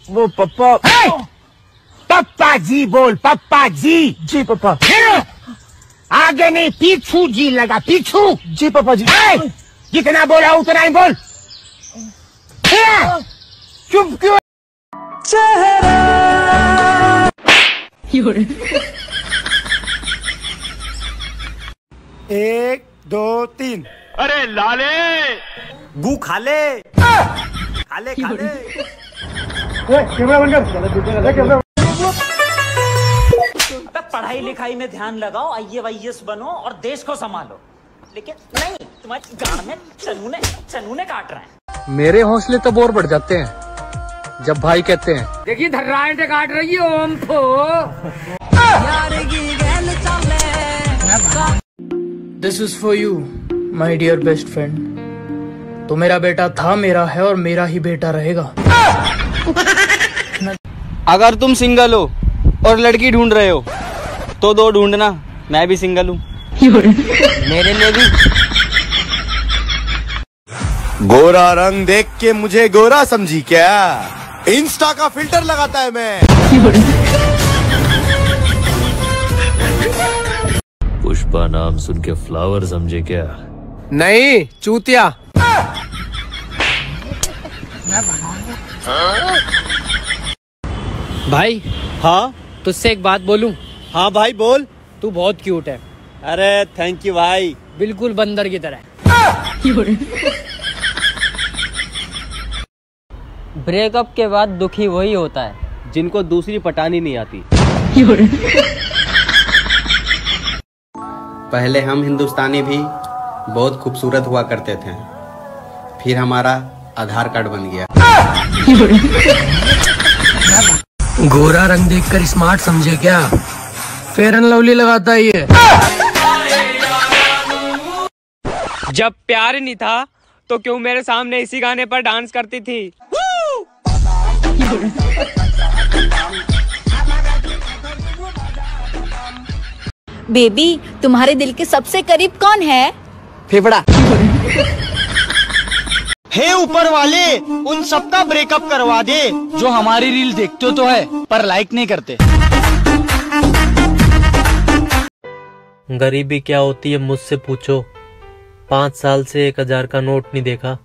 वो पप्पा। पप्पा जी बोल, पप्पा जी। जी पप्पा। आगे नहीं, पीछू जी लगा, पीछू। जी पापा जी। जितना बोला उतना ही बोल। चुप क्यों? चेहरा। 1 2 3। अरे लाले गू खा ले, खा ले, खा ले। कैमरा बंद कर। पढ़ाई लिखाई में ध्यान लगाओ, IAS बनो और देश को संभालो। लेकिन नहीं, तुम्हारी गांड में चनूने काट रहे हैं। मेरे हौसले तब और बढ़ जाते हैं जब भाई कहते हैं, देखिए धर्राएं काट रही है ओम को। This is for you my dear best friend. तो मेरा बेटा था, मेरा है और मेरा ही बेटा रहेगा। अगर तुम सिंगल हो और लड़की ढूंढ रहे हो तो 2 ढूंढना, मैं भी सिंगल हूँ। मेरे लिए भी। गोरा रंग देख के मुझे गोरा समझी क्या? इंस्टा का फिल्टर लगाता है मैं। पुष्पा नाम सुन के फ्लावर समझे क्या? नहीं, चूतिया। भाई। हाँ तुझसे एक बात बोलूं? हाँ भाई बोल। तू बहुत क्यूट है। अरे थैंक यू भाई। बिल्कुल बंदर की तरह। ब्रेकअप के बाद दुखी वही होता है जिनको दूसरी पटानी नहीं आती। पहले हम हिंदुस्तानी भी बहुत खूबसूरत हुआ करते थे, फिर हमारा आधार कार्ड बन गया। गोरा रंग देखकर स्मार्ट समझे क्या? फेयर एंड लवली लगाता है ये। जब प्यार नहीं था तो क्यों मेरे सामने इसी गाने पर डांस करती थी? बेबी, तुम्हारे दिल के सबसे करीब कौन है? फेफड़ा। हे ऊपर वाले, उन सबका ब्रेकअप करवा दे जो हमारी रील देखते तो है पर लाइक नहीं करते। गरीबी क्या होती है मुझसे पूछो, 5 साल से 1000 का नोट नहीं देखा।